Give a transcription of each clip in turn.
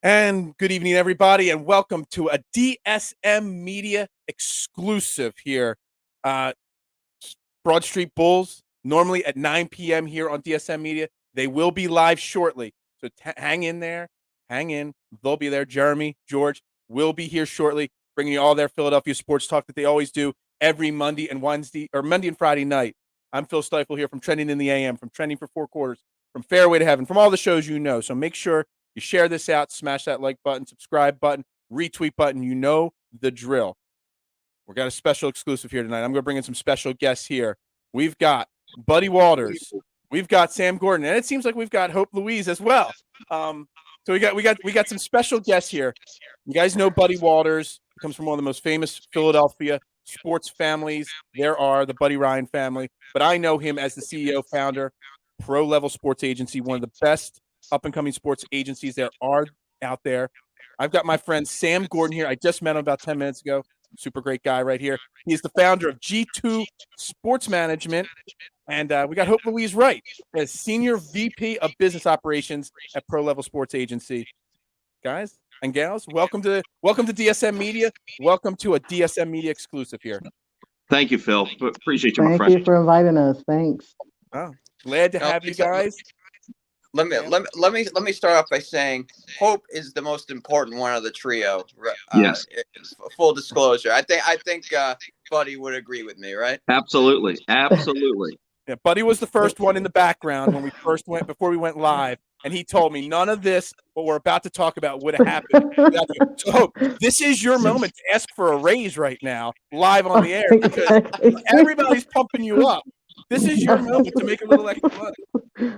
And good evening, everybody, and welcome to a DSM Media exclusive here. Uh, Broad Street Bulls, normally at 9 p.m. here on DSM Media. They will be live shortly, so hang in there. Hang in. They'll be there. Jeremy, George will be here shortly, bringing you all their Philadelphia sports talk that they always do every Monday and Wednesday, or Monday and Friday night. I'm Phil Stifle here from Trending in the AM, from Trending for Four Quarters, from Fairway to Heaven, from all the shows you know. So make sure you share this out, smash that like button, subscribe button, retweet button. You know the drill. We've got a special exclusive here tonight. I'm going to bring in some special guests here. We've got Buddy Walters. We've got Sam Gordon, and it seems like we've got Hope Louise as well. So we got some special guests here. You guys know Buddy Walters. He comes from one of the most famous Philadelphia sports families. There are the Buddy Ryan family, but I know him as the CEO, founder, Pro Level Sports Agency, one of the best up-and-coming sports agencies there are out there. I've got my friend Sam Gordon here. I just met him about 10 minutes ago. Super great guy right here. He is the founder of G2 Sports Management. And we got Hope Louise Wright as Senior VP of Business Operations at Pro Level Sports Agency. Guys and gals, welcome to DSM Media. Welcome to a DSM Media exclusive here. Thank you, Phil. Appreciate you, my friend. Thank you for inviting us. Thanks. Oh, glad to have you guys. Let me start off by saying Hope is the most important one of the trio. Yes. Full disclosure. I think Buddy would agree with me, right? Absolutely. Yeah, Buddy was the first one in the background when we first went before we went live, and he told me none of this what we're about to talk about would have happened. So Hope, this is your moment to ask for a raise right now, live on the air, because everybody's pumping you up. This is your moment to make a little extra money.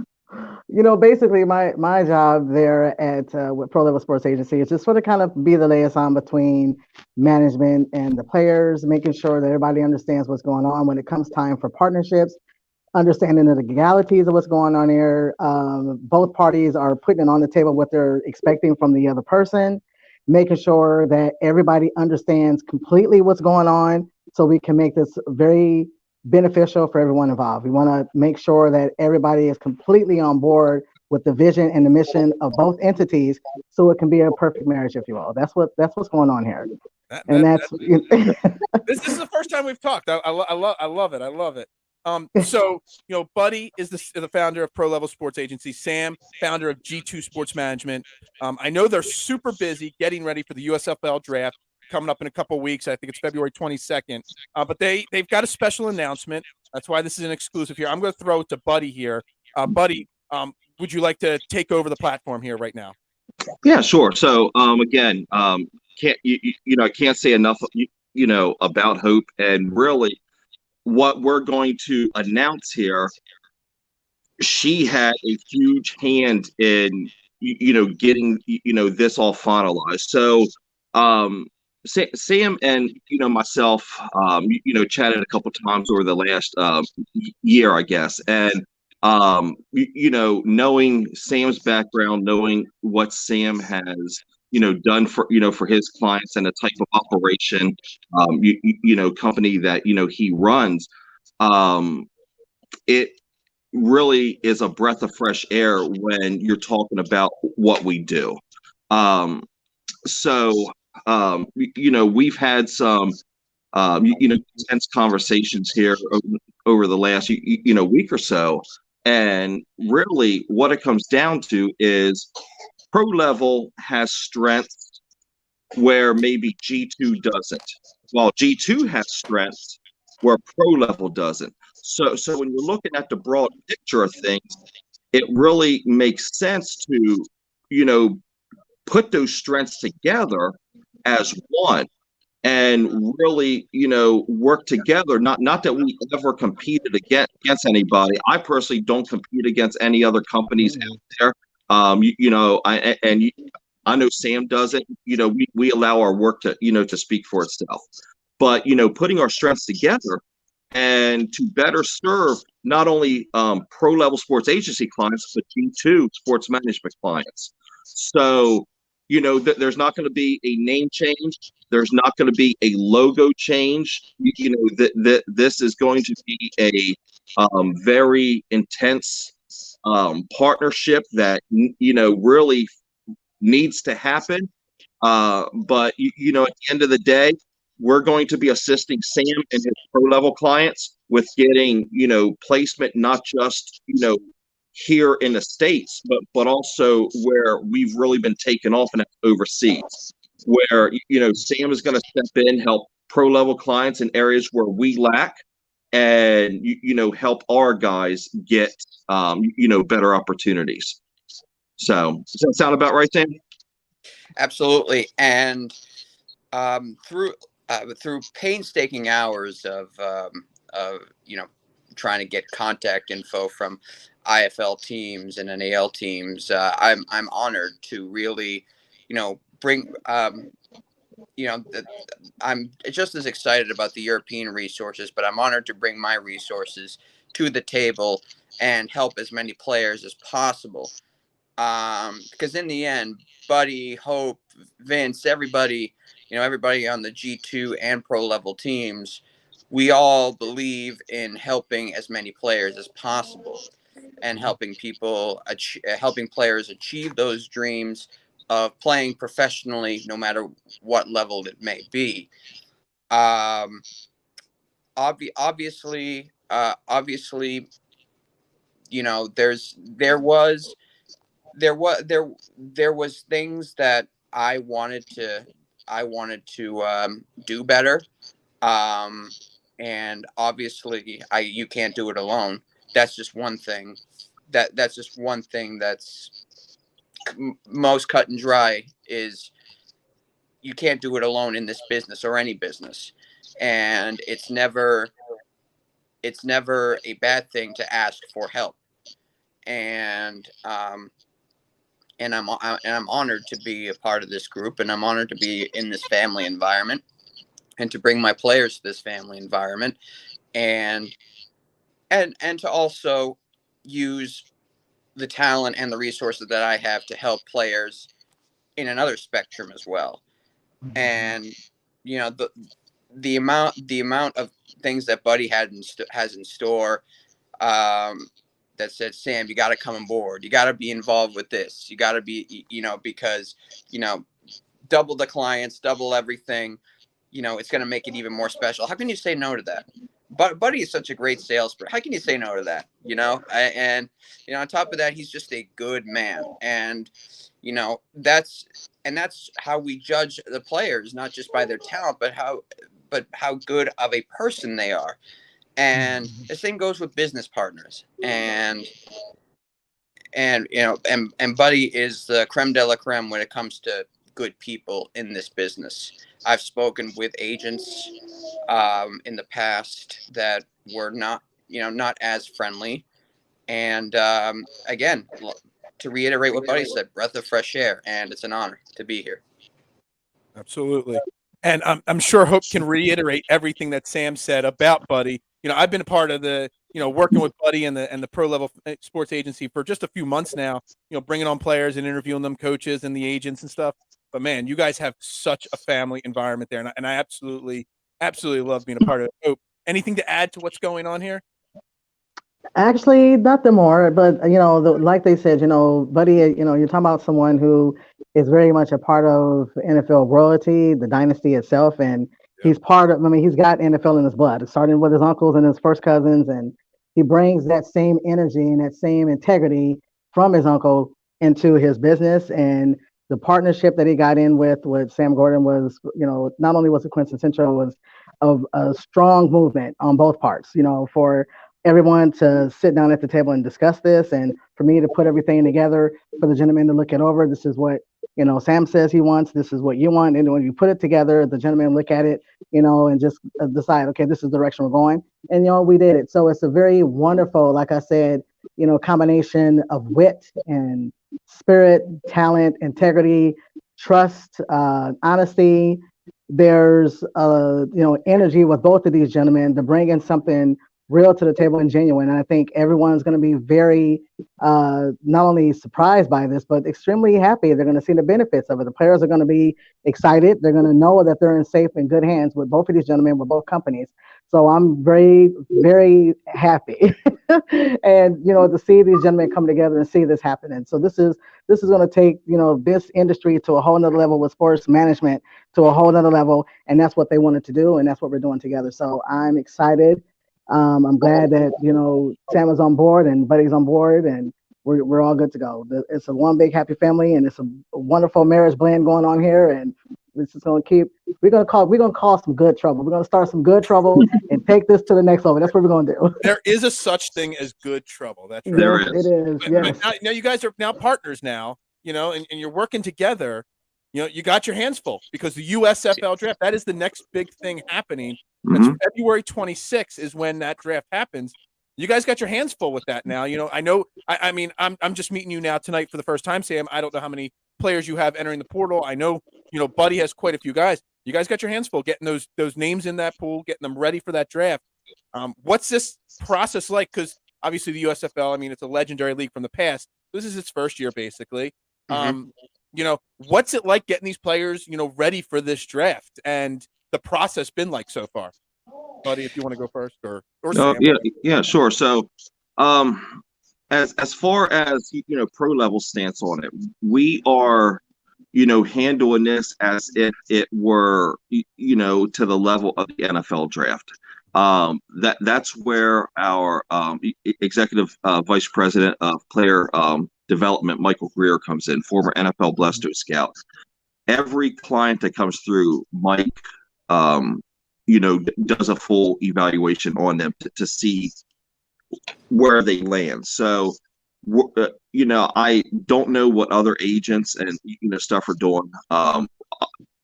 You know, basically, my job there at with Pro Level Sports Agency is just sort of kind of be the liaison between management and the players, making sure that everybody understands what's going on when it comes time for partnerships, understanding the legalities of what's going on here. Both parties are putting it on the table what they're expecting from the other person, making sure that everybody understands completely what's going on so we can make this very beneficial for everyone involved. We want to make sure that everybody is completely on board with the vision and the mission of both entities, so it can be a perfect marriage, if you will. That's what's going on here. This is the first time we've talked. I love it. So Buddy is the founder of Pro Level Sports Agency. Sam, founder of G2 Sports Management. I know they're super busy getting ready for the USFL draft coming up in a couple of weeks. I think it's February 22nd. But they've got a special announcement. That's why this is an exclusive here. I'm going to throw it to Buddy here. Buddy, would you like to take over the platform here right now? Yeah, sure. So again, I can't say enough about Hope, and really what we're going to announce here. She had a huge hand in getting this all finalized. So Sam and myself, chatted a couple times over the last year, I guess, and knowing Sam's background, knowing what Sam has done for his clients and the type of operation company that he runs, it really is a breath of fresh air when you're talking about what we do. We've had some, intense conversations here over the last, week or so. And really what it comes down to is Pro Level has strengths where maybe G2 doesn't, while G2 has strengths where Pro Level doesn't. So when you're looking at the broad picture of things, it really makes sense to, put those strengths together as one and really, work together. Not that we ever competed against anybody. I personally don't compete against any other companies out there. I know Sam doesn't. We allow our work to speak for itself. But putting our strengths together and to better serve not only Pro Level Sports Agency clients, but G2 Sports Management clients. So there's not going to be a name change. There's not going to be a logo change. This is going to be a very intense partnership that really needs to happen. But you know, at the end of the day, we're going to be assisting Sam and his pro level clients with getting, you know, placement, not just, you know, here in the States, but also where we've really been taken off and overseas, where, you know, Sam is going to step in, help pro level clients in areas where we lack, and, you know, help our guys get, you know, better opportunities. So does that sound about right, Sam? Absolutely. And through painstaking hours of you know, trying to get contact info from IFL teams and NAL teams, I'm honored to really, you know, bring you know, I'm just as excited about the European resources, but I'm honored to bring my resources to the table and help as many players as possible. Because in the end, Buddy, Hope, Vince, everybody, you know, everybody on the G2 and pro level teams, we all believe in helping as many players as possible and helping helping players achieve those dreams of playing professionally, no matter what level it may be. Um, obviously, you know, there was things that I wanted to do better, um, and obviously you can't do it alone. That's just one thing. That's just one thing that's most cut and dry is you can't do it alone in this business or any business, and it's never a bad thing to ask for help. And I'm honored to be a part of this group, and I'm honored to be in this family environment, and to bring my players to this family environment, and to also use the talent and the resources that I have to help players in another spectrum as well. And you know, the amount of things that Buddy has in store, that said, Sam, you got to come on board. You got to be involved with this. You got to be, you know, because, you know, double the clients, double everything, you know, it's going to make it even more special. How can you say no to that? But Buddy is such a great salesperson. How can you say no to that? You know, and, you know, on top of that, he's just a good man. And, you know, that's how we judge the players, not just by their talent, but how good of a person they are. And the same goes with business partners. And you know, and Buddy is the creme de la creme when it comes to good people in this business. I've spoken with agents in the past that were not, you know, not as friendly. And again, to reiterate what Buddy said, breath of fresh air, and it's an honor to be here. Absolutely. And I'm sure Hope can reiterate everything that Sam said about Buddy. You know, I've been a part of the, you know, working with Buddy and the pro level sports agency for just a few months now, you know, bringing on players and interviewing them, coaches and the agents and stuff. But man, you guys have such a family environment there. And I absolutely love being a part of it. Hope, anything to add to what's going on here? Actually, nothing more, but you know, like they said, you know, Buddy, you know, you're talking about someone who is very much a part of NFL royalty, the dynasty itself, and he's part of. I mean, he's got NFL in his blood, starting with his uncles and his first cousins, and he brings that same energy and that same integrity from his uncle into his business. And the partnership that he got in with Sam Gordon was, you know, not only was it quintessential, was of a strong movement on both parts. You know, for everyone to sit down at the table and discuss this, and for me to put everything together, for the gentleman to look it over. This is what, you know, Sam says he wants, this is what you want, and when you put it together, the gentleman look at it, you know, and just decide, okay, this is the direction we're going, and you know, we did it. So it's a very wonderful, like I said, you know, combination of wit and spirit, talent, integrity, trust, honesty. There's you know, energy with both of these gentlemen to bring in something real to the table and genuine. And I think everyone's going to be very not only surprised by this, but extremely happy. They're going to see the benefits of it. The players are going to be excited. They're going to know that they're in safe and good hands with both of these gentlemen, with both companies. So I'm very, very happy, and to see these gentlemen come together and see this happening. So this is going to take this industry to a whole nother level with sports management to a whole nother level, and that's what they wanted to do, and that's what we're doing together. So I'm excited. I'm glad that Sam is on board and Buddy's on board, and we're all good to go. It's a one big happy family, and it's a wonderful marriage blend going on here, and this is going to keep. We're gonna cause some good trouble. We're gonna start some good trouble and take this to the next level. That's what we're gonna do. There is a such thing as good trouble. That's right. There Yes, it is. Yes. But now you guys are now partners now, and you're working together. You got your hands full because the USFL draft, that is the next big thing happening. That's February 26th is when that draft happens. You guys got your hands full with that now. I know. I mean, I'm just meeting you now tonight for the first time, Sam. I don't know how many players you have entering the portal. I know, Buddy has quite a few guys. You guys got your hands full getting those names in that pool, getting them ready for that draft. What's this process like? Because obviously the USFL, I mean, it's a legendary league from the past. This is its first year, basically. What's it like getting these players, ready for this draft, and the process been like so far? Buddy, if you want to go first, or Sam. Yeah, sure. So, as far as pro level stance on it, we are handling this as if it were to the level of the NFL draft. That's where our executive vice president of player development, Michael Greer, comes in, former NFL Blesto scout. Every client that comes through, Mike does a full evaluation on them to see where they land. So, I don't know what other agents and stuff are doing.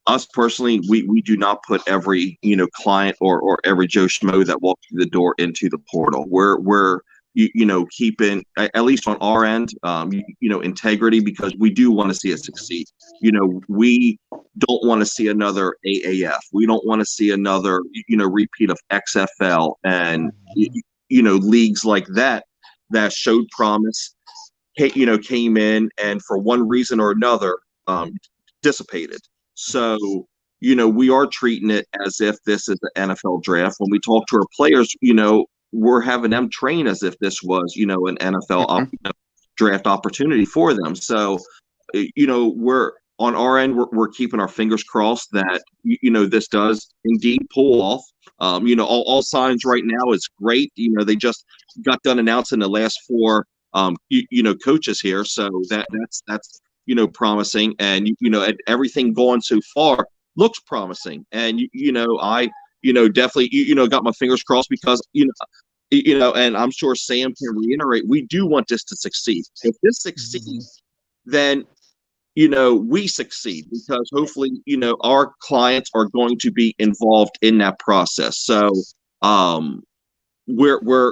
Us personally, we do not put every client or every Joe Schmo that walks through the door into the portal. We're keeping, at least on our end, integrity, because we do want to see it succeed. We don't want to see another AAF. We don't want to see another repeat of XFL and leagues like that showed promise, came in and for one reason or another dissipated. So we are treating it as if this is the NFL draft. When we talk to our players, we're having them train as if this was an NFL draft opportunity for them. So we're on our end, we're keeping our fingers crossed that this does indeed pull off. All signs right now is great. They just got done announcing the last four coaches here, so that's promising, and everything going so far looks promising. And I definitely got my fingers crossed, because and I'm sure Sam can reiterate, we do want this to succeed. If this succeeds, then we succeed, because hopefully our clients are going to be involved in that process. So we're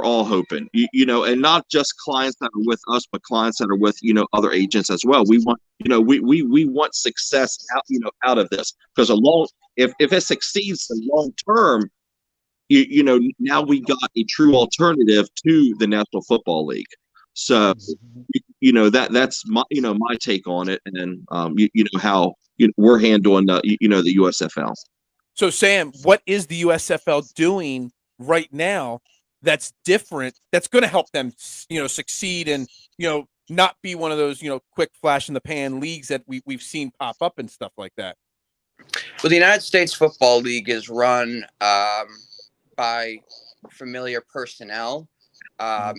all hoping, and not just clients that are with us, but clients that are with other agents as well. We want we want success out of this, because if it succeeds in long term, now we got a true alternative to the National Football League. So that's my my take on it, and how we're handling the USFL. So Sam, what is the USFL doing right now that's different, that's going to help them succeed and not be one of those quick flash in the pan leagues that we've seen pop up and stuff like that? Well, the United States Football League is run by familiar personnel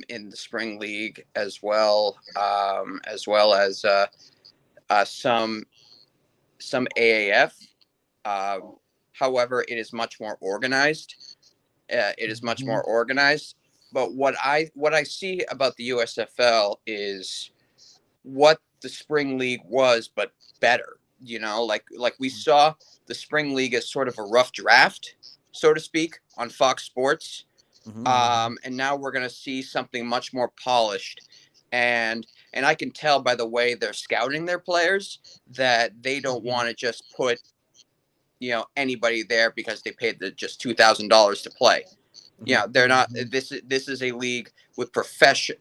in the spring league, as well as some AAF. However, it is much more organized. But what I see about the USFL is what the spring league was, but better. Like we saw the spring league as sort of a rough draft, so to speak, on Fox Sports. And now we're going to see something much more polished. And I can tell by the way they're scouting their players that they don't want to just put, anybody there because they paid just $2,000 to play. You know, they're not. This is a league with professional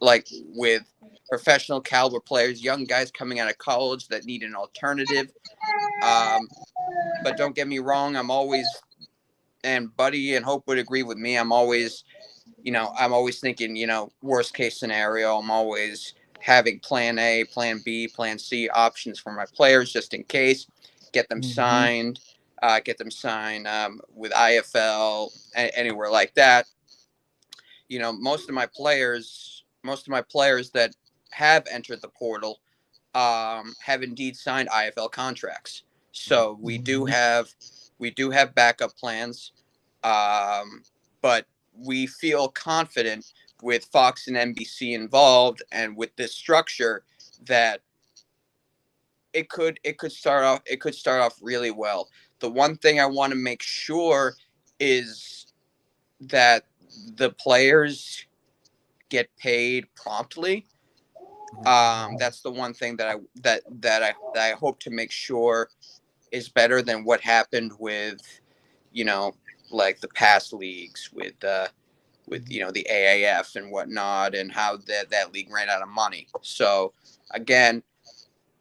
caliber players, young guys coming out of college that need an alternative. But don't get me wrong, I'm always, and Buddy and Hope would agree with me, I'm always thinking, worst case scenario. I'm always having plan A, plan B, plan C options for my players just in case. Get them signed, with IFL, anywhere like that. Most of my players that have entered the portal have indeed signed IFL contracts. So we do have backup plans, but we feel confident with Fox and NBC involved and with this structure that it could start off really well. The one thing I want to make sure is that the players get paid promptly. That's the one thing that I hope to make sure is better than what happened with, like the past leagues with the AAF and whatnot, and how that league ran out of money. So again,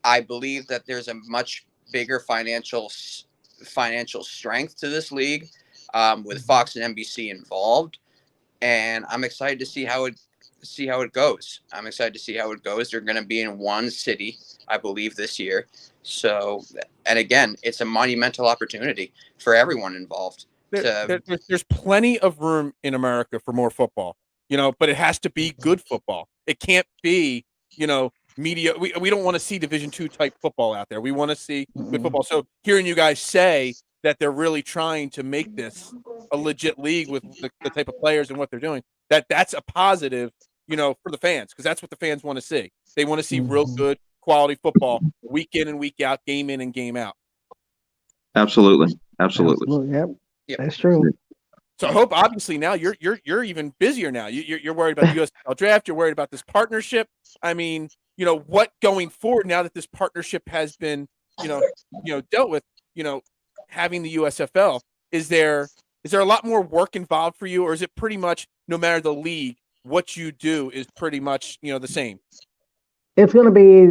I believe that there's a much bigger financial strength to this league, with Fox and NBC involved, and I'm excited to see how it goes. They're going to be in one city, I believe, this year. So, and again, it's a monumental opportunity for everyone involved. There's plenty of room in America for more football, but it has to be good football. It can't be, media. We don't want to see Division II type football out there. We want to see good football. So hearing you guys say that they're really trying to make this a legit league with the type of players and what they're doing, that's a positive, for the fans, because that's what the fans want to see. They want to see real good quality football week in and week out, game in and game out. Absolutely. Yep. That's true. So I hope, obviously, now you're even busier now. You're worried about the USFL draft. You're worried about this partnership. I mean, what going forward now that this partnership has been, dealt with, having the USFL, is there a lot more work involved for you, or is it pretty much no matter the league, what you do is pretty much, the same? It's going to be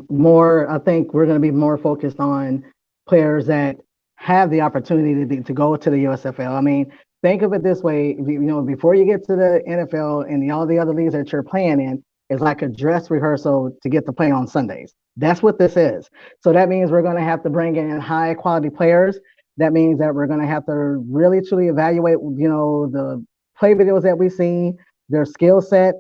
more, I think we're going to be more focused on players that have the opportunity to go to the USFL. I mean, think of it this way, before you get to the NFL and all the other leagues that you're playing in, it's like a dress rehearsal to get to play on Sundays. That's what this is. So that means we're going to have to bring in high quality players. That means that we're going to have to really truly evaluate, the play videos that we see, their skill set.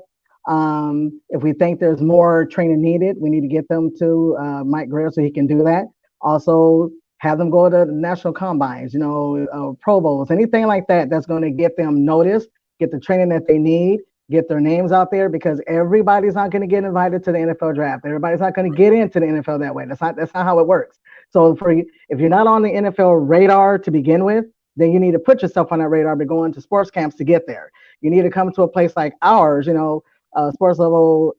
If we think there's more training needed, we need to get them to Mike Greer so he can do that. Also, have them go to the national combines, Pro Bowls, anything like that that's going to get them noticed, get the training that they need, get their names out there, because everybody's not going to get invited to the NFL draft. Everybody's not going to get into the NFL that way. That's not how it works. So if you're not on the NFL radar to begin with, then you need to put yourself on that radar by going to sports camps to get there. You need to come to a place like ours, sports level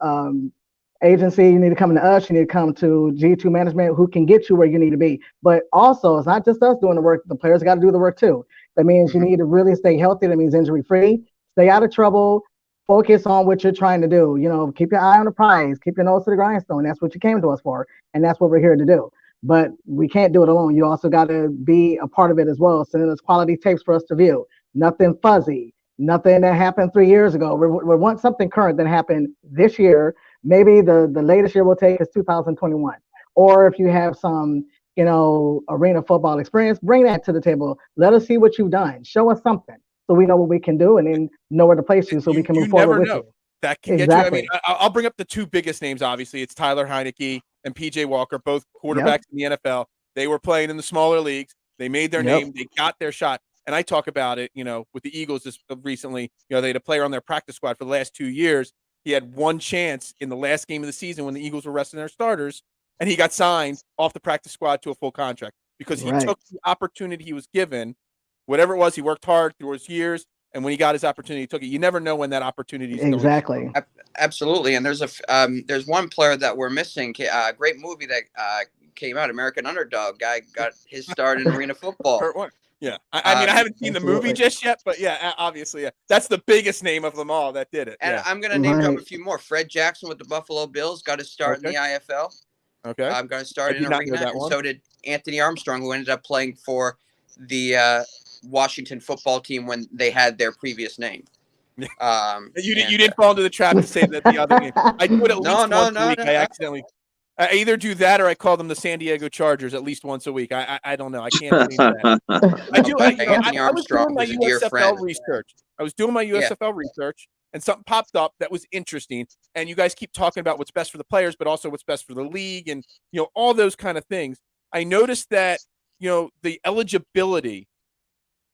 agency. You need to come to us. You need to come to G2 management, who can get you where you need to be. But also, it's not just us doing the work. The players got to do the work too. That means you need to really stay healthy. That means injury free. Stay out of trouble. Focus on what you're trying to do. Keep your eye on the prize. Keep your nose to the grindstone. That's what you came to us for, and that's what we're here to do. But we can't do it alone. You also got to be a part of it as well. Sending us quality tapes for us to view. Nothing fuzzy. Nothing that happened 3 years ago. We want something current that happened this year. Maybe the latest year we'll take is 2021. Or if you have some, arena football experience, bring that to the table. Let us see what you've done. Show us something so we know what we can do and then know where to place you so we can move forward with you. That can get you. I mean, I'll bring up the two biggest names, obviously. It's Tyler Heineke and PJ Walker, both quarterbacks in the NFL. They were playing in the smaller leagues. They made their name. They got their shot. And I talk about it, with the Eagles just recently. They had a player on their practice squad for the last 2 years. He had one chance in the last game of the season when the Eagles were resting their starters, and he got signed off the practice squad to a full contract because he took the opportunity he was given. Whatever it was, he worked hard through his years, and when he got his opportunity, he took it. You never know when that opportunity is exactly. going. Absolutely, and there's one player that we're missing. Great movie that came out, American Underdog. Guy got his start in arena football. Yeah, I mean, I haven't seen the movie Absolutely. just yet, but yeah, obviously, yeah, that's the biggest name of them all that did it. And Yeah. I'm gonna name drop a Right. few more. Fred Jackson with the Buffalo Bills got his start in Okay. the IFL. Okay. Got his I start in did not know arena, that and one. so did Anthony Armstrong, who ended up playing for the Washington football team when they had their previous name. You didn't fall into the trap to say that the other game. I do it at least once a week. I accidentally. I either do that or I call them the San Diego Chargers at least once a week. I don't know. I can't change that. I do. Anthony I was Armstrong, doing my who's a dear USFL friend. research. I was doing my Yeah. USFL research, and something popped up that was interesting. And you guys keep talking about what's best for the players, but also what's best for the league, and all those kind of things. I noticed that the eligibility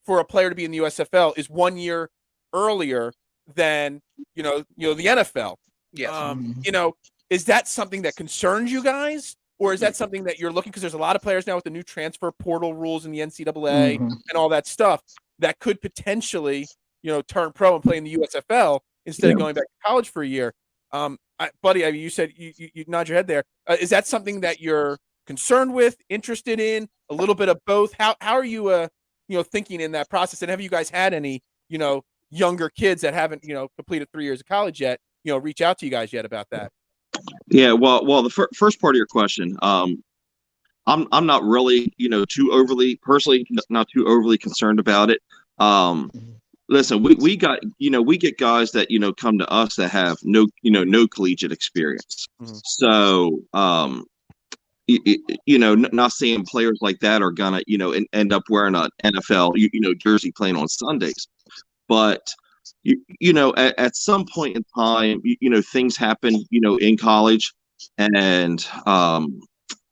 for a player to be in the USFL is 1 year earlier than the NFL. Yes. Is that something that concerns you guys, or is that something that you're looking, because there's a lot of players now with the new transfer portal rules in the NCAA and all that stuff that could potentially turn pro and play in the USFL instead of going back to college for a year. Buddy, you said you nod your head there. Is that something that you're concerned with, interested in, a little bit of both? How are you thinking in that process? And have you guys had any younger kids that haven't completed 3 years of college yet reach out to you guys yet about that? Yeah, well, the first part of your question, I'm not really, too overly personally, not too overly concerned about it. Listen, we got, we get guys that come to us that have no collegiate experience. So, not seeing players like that are gonna, end up wearing an NFL, jersey playing on Sundays, but. At some point in time, things happen, in college, and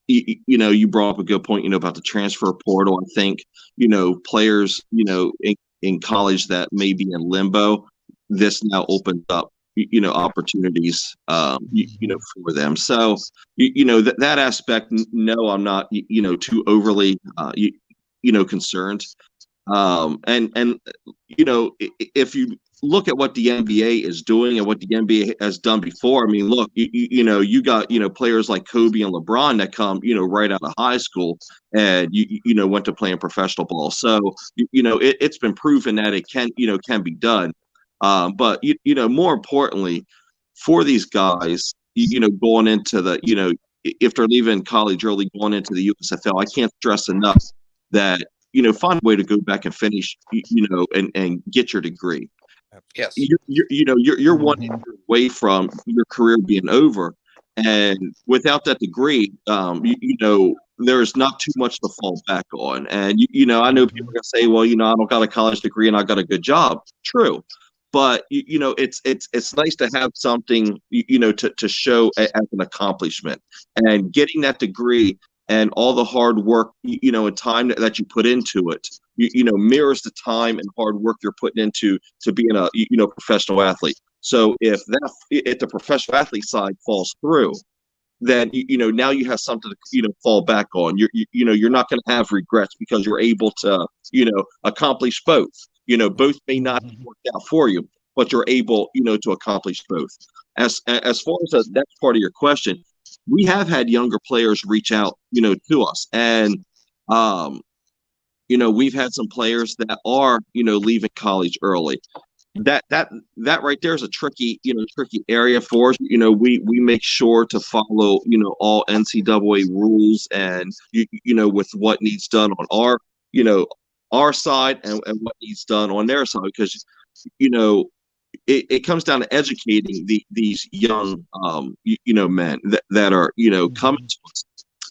you brought up a good point, about the transfer portal. I think, players, in college that may be in limbo, this now opens up, opportunities, for them. So, that aspect, no, I'm not, too overly, concerned. And if you look at what the NBA is doing and what the NBA has done before, I mean, look, you got players like Kobe and LeBron that come right out of high school and went to playing professional ball. So it's been proven that it can be done. But more importantly, for these guys, going into the if they're leaving college early, going into the USFL, I can't stress enough that find a way to go back and finish, and get your degree. Yes. You're 1 year away from your career being over, and without that degree, there's not too much to fall back on. And I know people are gonna say, well, I don't got a college degree and I got a good job. True. But it's nice to have something to show as an accomplishment, and getting that degree and all the hard work and time that you put into it mirrors the time and hard work you're putting into being a professional athlete. So if the professional athlete side falls through, then now you have something to fall back on. You're not going to have regrets because you're able to accomplish both. Both may not have worked out for you, but you're able to accomplish both. As far as the next part of your question, we have had younger players reach out to us, and we've had some players that are leaving college early. That right there is a tricky area for us. We make sure to follow all NCAA rules, and with what needs done on our side, and what needs done on their side, because it comes down to educating these young men that are coming to us.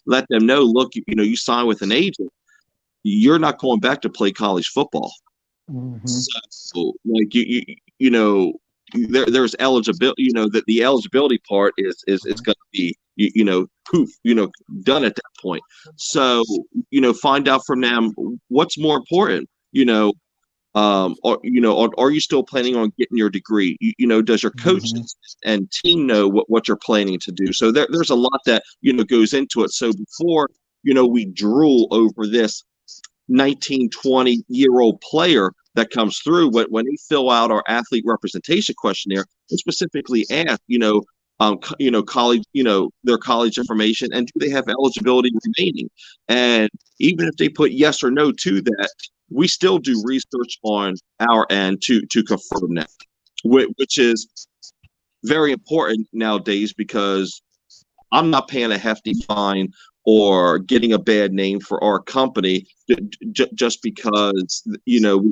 Let them know, look, you sign with an agent, you're not going back to play college football. So, like there's eligibility. That the eligibility part is going to be poof, done at that point. So find out from them what's more important. Are you still planning on getting your degree? Does your coaches and team know what you're planning to do? So there's a lot that goes into it. So before we drool over this 19, 20-year-old player that comes through, when they fill out our athlete representation questionnaire, they specifically ask, college, their college information, and do they have eligibility remaining? And even if they put yes or no to that, we still do research on our end to confirm that, which is very important nowadays, because I'm not paying a hefty fine or getting a bad name for our company just because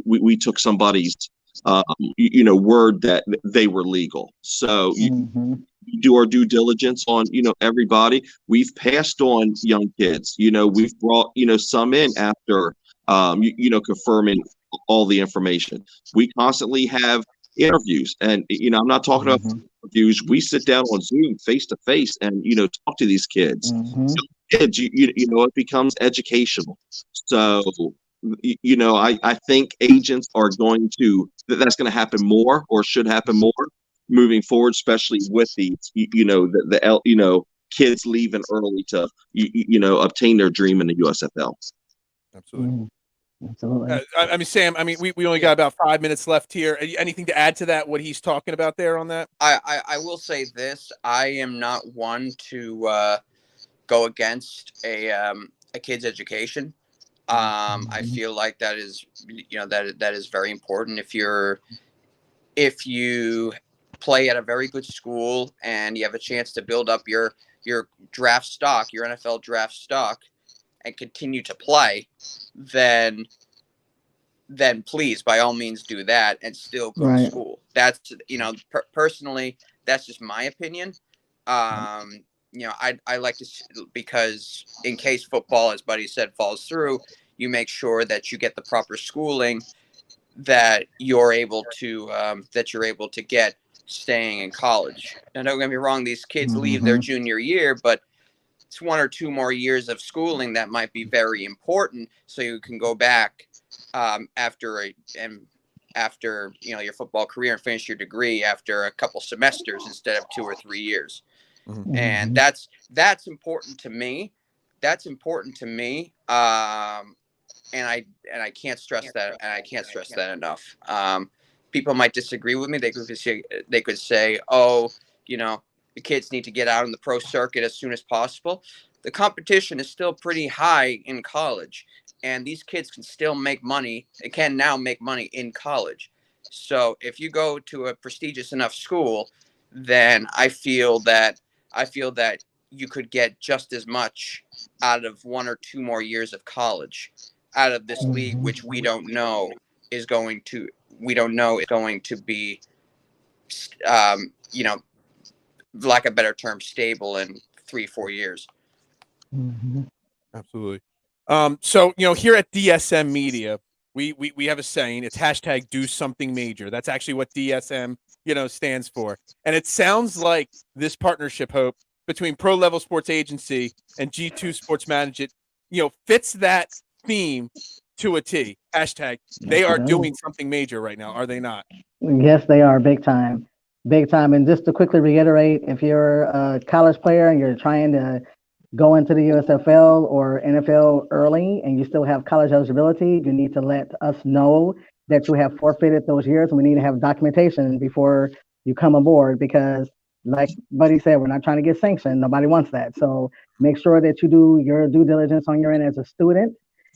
we took somebody's word that they were legal. So do our due diligence on everybody. We've passed on young kids. We've brought some in after confirming all the information. We constantly have interviews, and I'm not talking about interviews. We sit down on Zoom face to face and talk to these kids. Kids, it becomes educational. So I think agents are going to that's going to happen more, or should happen more, moving forward, especially with these kids leaving early to obtain their dream in the USFL. Absolutely. Absolutely. I mean, Sam, I mean, we only got about 5 minutes left here. Anything to add to that, what he's talking about there on that? I will say this. I am not one to go against a kid's education. I feel like that is that is very important. If you play at a very good school and you have a chance to build up your draft stock, your NFL draft stock, and continue to play, then please, by all means, do that and still go to school. That's personally, that's just my opinion. I like to, because in case football, as Buddy said, falls through, you make sure that you get the proper schooling that you're able to get staying in college. Now, don't get me wrong; these kids leave their junior year, but it's 1 or 2 more years of schooling that might be very important, so you can go back after your football career and finish your degree after a couple semesters instead of 2 or 3 years. And that's important to me. That's important to me. And I can't stress that. And I can't stress that enough. People might disagree with me. They could say, oh, the kids need to get out on the pro circuit as soon as possible. The competition is still pretty high in college, and these kids can still make money. They can now make money in college. So if you go to a prestigious enough school, then I feel that you could get just as much out of 1 or 2 more years of college out of this league, which we don't know is going to be, lack of a better term, stable in 3-4 years. Absolutely. So here at DSM Media, we have a saying. It's hashtag do something major. That's actually what DSM stands for. And it sounds like this partnership, Hope, between Pro Level Sports Agency and G2 Sports Management, fits that theme to a T. Hashtag they are doing something major right now, are they not? Yes, they are, big time. Big time. And just to quickly reiterate, if you're a college player and you're trying to go into the USFL or NFL early and you still have college eligibility, you need to let us know that you have forfeited those years, and we need to have documentation before you come aboard, because like Buddy said, we're not trying to get sanctioned. Nobody wants that. So make sure that you do your due diligence on your end as a student,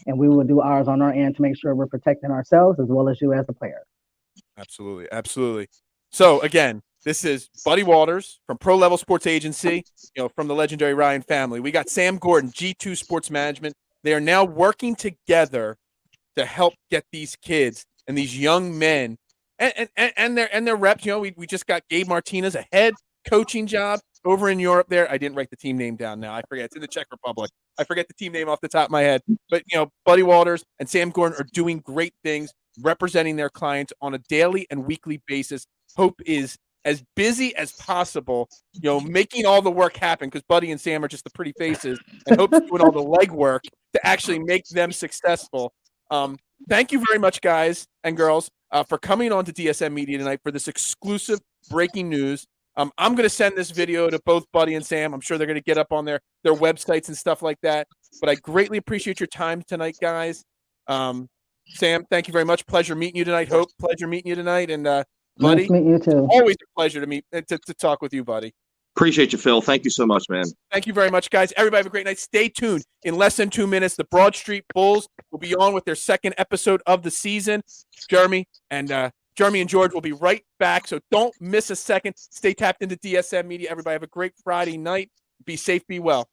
and we will do ours on our end to make sure we're protecting ourselves as well as you as a player. Absolutely. Absolutely. So again, this is Buddy Walters from Pro Level Sports Agency, from the legendary Ryan family. We got Sam Gordon, G2 Sports Management. They are now working together to help get these kids and these young men and their reps. We just got Gabe Martinez, a head coaching job over in Europe there. I didn't write the team name down now. I forget. It's in the Czech Republic. I forget the team name off the top of my head. But, Buddy Walters and Sam Gordon are doing great things, representing their clients on a daily and weekly basis. Hope is as busy as possible, making all the work happen, because Buddy and Sam are just the pretty faces, and Hope's doing all the legwork to actually make them successful. Thank you very much, guys and girls, for coming on to DSM Media tonight for this exclusive breaking news. I'm going to send this video to both Buddy and Sam. I'm sure they're going to get up on their websites and stuff like that. But I greatly appreciate your time tonight, guys. Sam, thank you very much. Pleasure meeting you tonight. Hope, pleasure meeting you tonight. And Buddy, nice to meet you too. Always a pleasure to talk with you, buddy. Appreciate you, Phil. Thank you so much, man. Thank you very much, guys. Everybody have a great night. Stay tuned. In less than 2 minutes, the Broad Street Bulls will be on with their second episode of the season. Jeremy and George will be right back, so don't miss a second. Stay tapped into DSM Media. Everybody have a great Friday night. Be safe, be well.